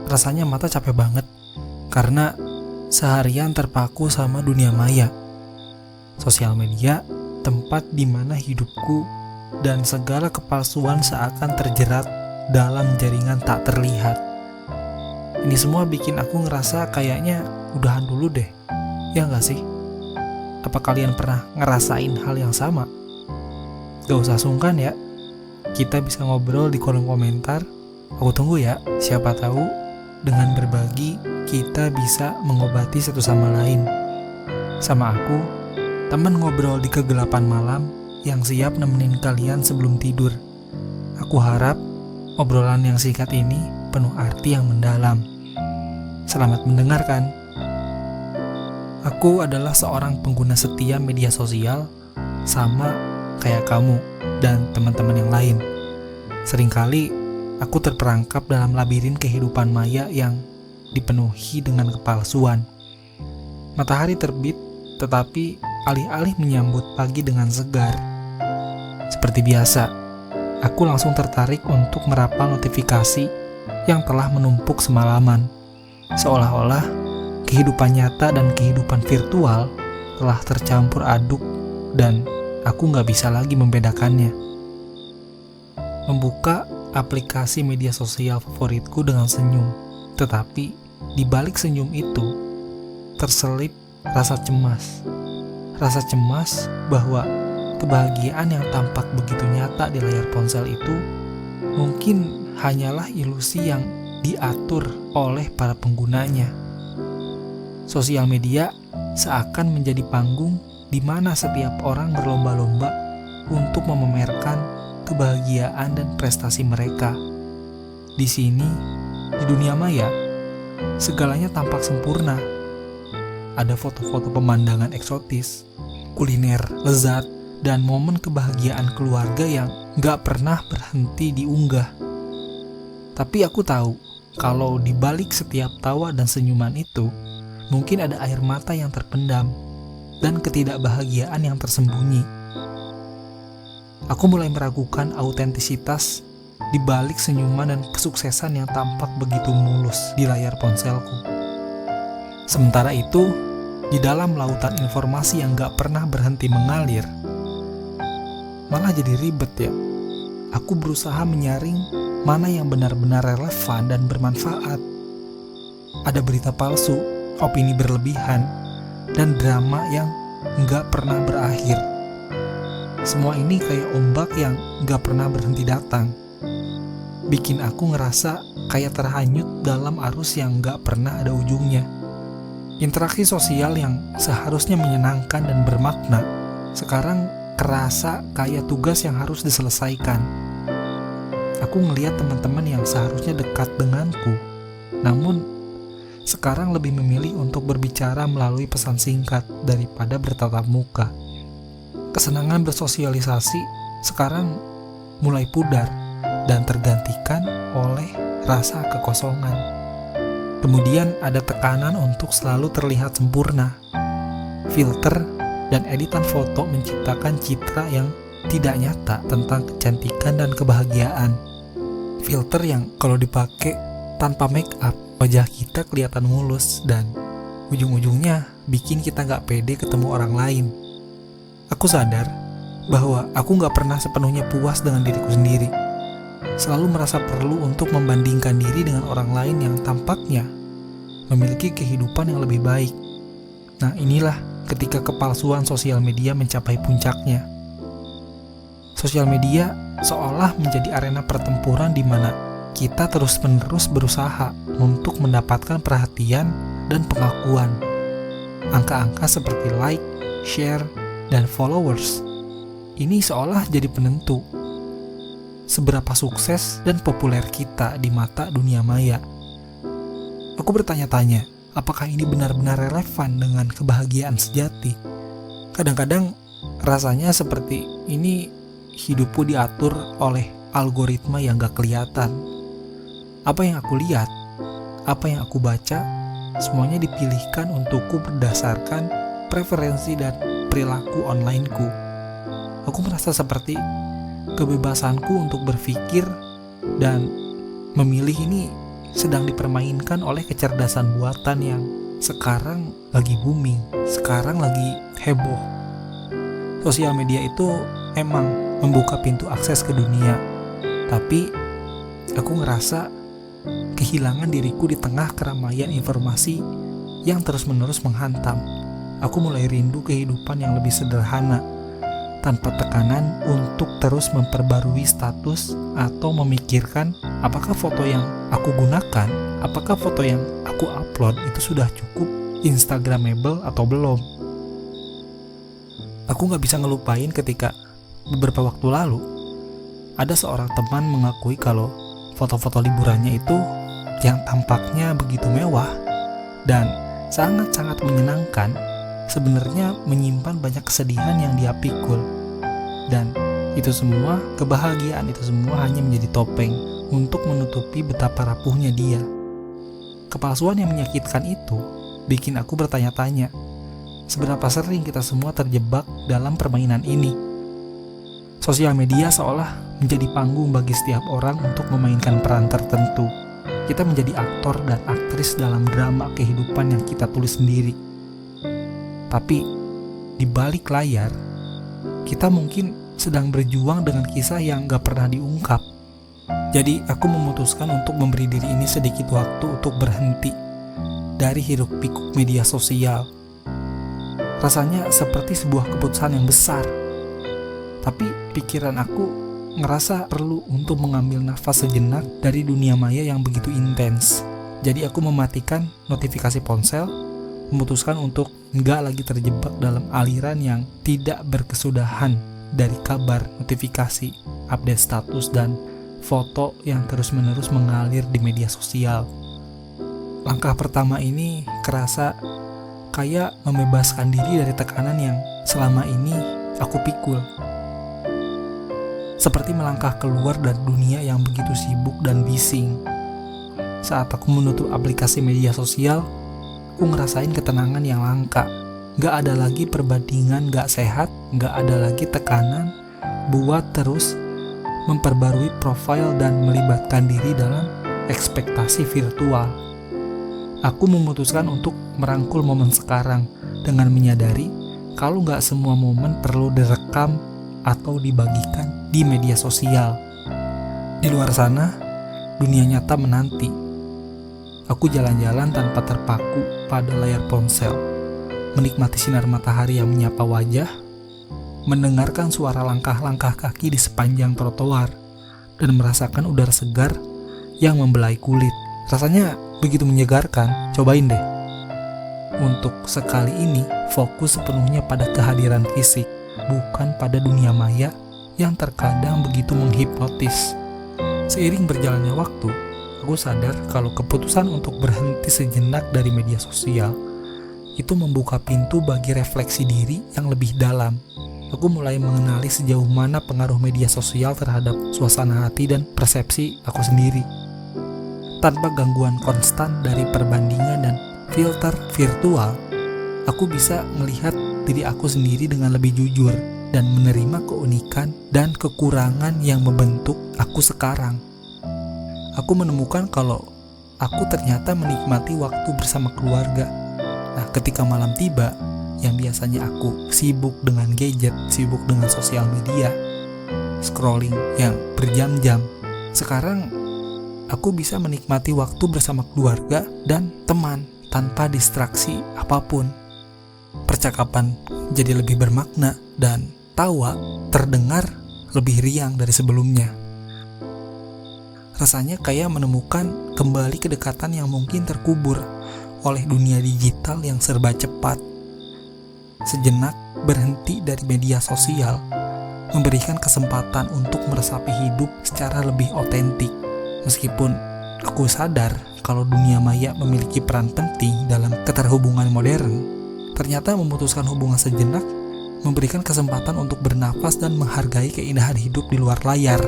rasanya mata capek banget karena seharian terpaku sama dunia maya. Sosial media, tempat di mana hidupku dan segala kepalsuan seakan terjerat dalam jaringan tak terlihat. Ini semua bikin aku ngerasa kayaknya udahan dulu deh. Ya nggak sih? Apa kalian pernah ngerasain hal yang sama? Gak usah sungkan ya. Kita bisa ngobrol di kolom komentar. Aku tunggu ya. Siapa tahu dengan berbagi kita bisa mengobati satu sama lain. Sama aku, teman ngobrol di kegelapan malam yang siap nemenin kalian sebelum tidur. Aku harap obrolan yang singkat ini penuh arti yang mendalam. Selamat mendengarkan. Aku adalah seorang pengguna setia media sosial, sama kayak kamu dan teman-teman yang lain. Seringkali aku terperangkap dalam labirin kehidupan maya yang dipenuhi dengan kepalsuan. Matahari terbit, tetapi alih-alih menyambut pagi dengan segar. Seperti biasa, aku langsung tertarik untuk merapal notifikasi yang telah menumpuk semalaman. Seolah-olah kehidupan nyata dan kehidupan virtual telah tercampur aduk dan aku gak bisa lagi membedakannya. Membuka aplikasi media sosial favoritku dengan senyum, tetapi di balik senyum itu terselip rasa cemas. Rasa cemas bahwa kebahagiaan yang tampak begitu nyata di layar ponsel itu mungkin hanyalah ilusi yang diatur oleh para penggunanya. Sosial media seakan menjadi panggung di mana setiap orang berlomba-lomba untuk memamerkan kebahagiaan dan prestasi mereka. Di sini, di dunia maya, segalanya tampak sempurna. Ada foto-foto pemandangan eksotis, kuliner lezat, dan momen kebahagiaan keluarga yang gak pernah berhenti diunggah. Tapi aku tahu, kalau di balik setiap tawa dan senyuman itu, mungkin ada air mata yang terpendam dan ketidakbahagiaan yang tersembunyi. Aku mulai meragukan autentisitas di balik senyuman dan kesuksesan yang tampak begitu mulus di layar ponselku. Sementara itu, di dalam lautan informasi yang gak pernah berhenti mengalir, malah jadi ribet ya. Aku berusaha menyaring mana yang benar-benar relevan dan bermanfaat. Ada berita palsu, opini berlebihan, dan drama yang nggak pernah berakhir. Semua ini kayak ombak yang nggak pernah berhenti datang. Bikin aku ngerasa kayak terhanyut dalam arus yang nggak pernah ada ujungnya. Interaksi sosial yang seharusnya menyenangkan dan bermakna, sekarang kerasa kayak tugas yang harus diselesaikan. Aku ngelihat teman-teman yang seharusnya dekat denganku, namun sekarang lebih memilih untuk berbicara melalui pesan singkat daripada bertatap muka. Kesenangan bersosialisasi sekarang mulai pudar dan tergantikan oleh rasa kekosongan. Kemudian ada tekanan untuk selalu terlihat sempurna. Filter dan editan foto menciptakan citra yang tidak nyata tentang kecantikan dan kebahagiaan. Filter yang kalau dipakai tanpa make up, wajah kita kelihatan mulus dan ujung-ujungnya bikin kita gak pede ketemu orang lain. Aku sadar bahwa aku gak pernah sepenuhnya puas dengan diriku sendiri. Selalu merasa perlu untuk membandingkan diri dengan orang lain yang tampaknya memiliki kehidupan yang lebih baik. Nah, inilah ketika kepalsuan sosial media mencapai puncaknya. Sosial media seolah menjadi arena pertempuran di mana kita terus-menerus berusaha untuk mendapatkan perhatian dan pengakuan. Angka-angka seperti like, share, dan followers ini seolah jadi penentu seberapa sukses dan populer kita di mata dunia maya. Aku bertanya-tanya, apakah ini benar-benar relevan dengan kebahagiaan sejati? Kadang-kadang rasanya seperti ini hidupku diatur oleh algoritma yang gak kelihatan. Apa yang aku lihat, apa yang aku baca, semuanya dipilihkan untukku berdasarkan preferensi dan perilaku onlineku. Aku merasa seperti kebebasanku untuk berpikir dan memilih ini sedang dipermainkan oleh kecerdasan buatan yang sekarang lagi booming, sekarang lagi heboh. Sosial media itu emang membuka pintu akses ke dunia, tapi aku ngerasa kehilangan diriku di tengah keramaian informasi yang terus-menerus menghantam. Aku mulai rindu kehidupan yang lebih sederhana, tanpa tekanan untuk terus memperbarui status atau memikirkan apakah foto yang aku gunakan, apakah foto yang aku upload itu sudah cukup instagramable atau belum. Aku gak bisa ngelupain ketika beberapa waktu lalu ada seorang teman mengakui kalau foto-foto liburannya itu yang tampaknya begitu mewah dan sangat-sangat menyenangkan, sebenarnya menyimpan banyak kesedihan yang dia pikul. Dan itu semua, kebahagiaan itu semua hanya menjadi topeng untuk menutupi betapa rapuhnya dia. Kepalsuan yang menyakitkan itu bikin aku bertanya-tanya, seberapa sering kita semua terjebak dalam permainan ini. Sosial media seolah menjadi panggung bagi setiap orang untuk memainkan peran tertentu. Kita menjadi aktor dan aktris dalam drama kehidupan yang kita tulis sendiri. Tapi di balik layar, kita mungkin sedang berjuang dengan kisah yang gak pernah diungkap. Jadi aku memutuskan untuk memberi diri ini sedikit waktu untuk berhenti dari hiruk pikuk media sosial. Rasanya seperti sebuah keputusan yang besar. Tapi pikiran aku ngerasa perlu untuk mengambil nafas sejenak dari dunia maya yang begitu intens. Jadi aku mematikan notifikasi ponsel, memutuskan untuk nggak lagi terjebak dalam aliran yang tidak berkesudahan dari kabar, notifikasi, update status, dan foto yang terus-menerus mengalir di media sosial. Langkah pertama ini kerasa kayak membebaskan diri dari tekanan yang selama ini aku pikul. Seperti melangkah keluar dari dunia yang begitu sibuk dan bising. Saat aku menutup aplikasi media sosial, aku ngerasain ketenangan yang langka. Gak ada lagi perbandingan gak sehat, gak ada lagi tekanan buat terus memperbarui profil dan melibatkan diri dalam ekspektasi virtual. Aku memutuskan untuk merangkul momen sekarang dengan menyadari kalau gak semua momen perlu direkam atau dibagikan di media sosial. Di luar sana, dunia nyata menanti. Aku jalan-jalan tanpa terpaku pada layar ponsel, menikmati sinar matahari yang menyapa wajah, mendengarkan suara langkah-langkah kaki di sepanjang trotoar, dan merasakan udara segar yang membelai kulit. Rasanya begitu menyegarkan. Cobain deh. Untuk sekali ini, fokus sepenuhnya pada kehadiran fisik, bukan pada dunia maya yang terkadang begitu menghipnotis. Seiring berjalannya waktu, aku sadar kalau keputusan untuk berhenti sejenak dari media sosial itu membuka pintu bagi refleksi diri yang lebih dalam. Aku mulai mengenali sejauh mana pengaruh media sosial terhadap suasana hati dan persepsi aku sendiri. Tanpa gangguan konstan dari perbandingan dan filter virtual, aku bisa melihat diri aku sendiri dengan lebih jujur dan menerima keunikan dan kekurangan yang membentuk aku sekarang. Aku menemukan kalau aku ternyata menikmati waktu bersama keluarga. Nah, ketika malam tiba, yang biasanya aku sibuk dengan gadget, sibuk dengan sosial media, scrolling yang berjam-jam, sekarang aku bisa menikmati waktu bersama keluarga dan teman tanpa distraksi apapun. Percakapan jadi lebih bermakna dan tawa terdengar lebih riang dari sebelumnya. Rasanya kayak menemukan kembali kedekatan yang mungkin terkubur oleh dunia digital yang serba cepat. Sejenak berhenti dari media sosial memberikan kesempatan untuk meresapi hidup secara lebih otentik. Meskipun aku sadar kalau dunia maya memiliki peran penting dalam keterhubungan modern, ternyata memutuskan hubungan sejenak memberikan kesempatan untuk bernafas dan menghargai keindahan hidup di luar layar.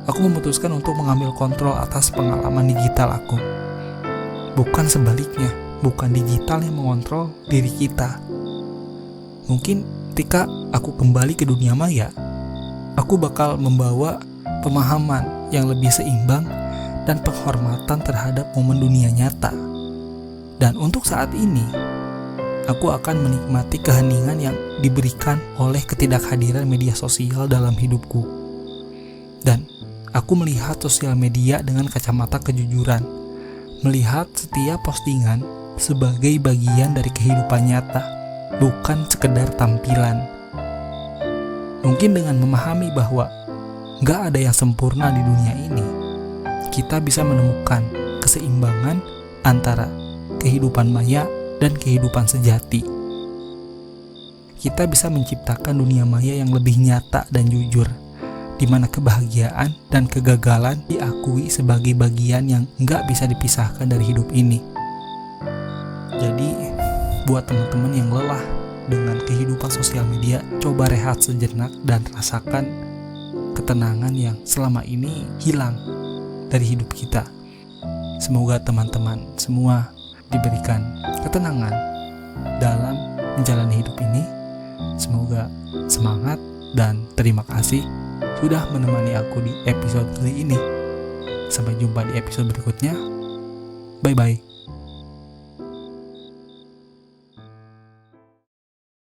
Aku memutuskan untuk mengambil kontrol atas pengalaman digital aku. Bukan sebaliknya, bukan digital yang mengontrol diri kita. Mungkin ketika aku kembali ke dunia maya, aku bakal membawa pemahaman yang lebih seimbang dan penghormatan terhadap momen dunia nyata. Dan untuk saat ini, aku akan menikmati keheningan yang diberikan oleh ketidakhadiran media sosial dalam hidupku. Dan aku melihat sosial media dengan kacamata kejujuran, melihat setiap postingan sebagai bagian dari kehidupan nyata, bukan sekedar tampilan. Mungkin dengan memahami bahwa gak ada yang sempurna di dunia ini, kita bisa menemukan keseimbangan antara kehidupan maya dan kehidupan sejati. Kita bisa menciptakan dunia maya yang lebih nyata dan jujur, di mana kebahagiaan dan kegagalan diakui sebagai bagian yang gak bisa dipisahkan dari hidup ini. Jadi, buat teman-teman yang lelah dengan kehidupan sosial media, coba rehat sejenak dan rasakan ketenangan yang selama ini hilang dari hidup kita. Semoga teman-teman semua diberikan ketenangan dalam menjalani hidup ini. Semoga semangat dan terima kasih sudah menemani aku di episode kali ini. Sampai jumpa di episode berikutnya. Bye-bye.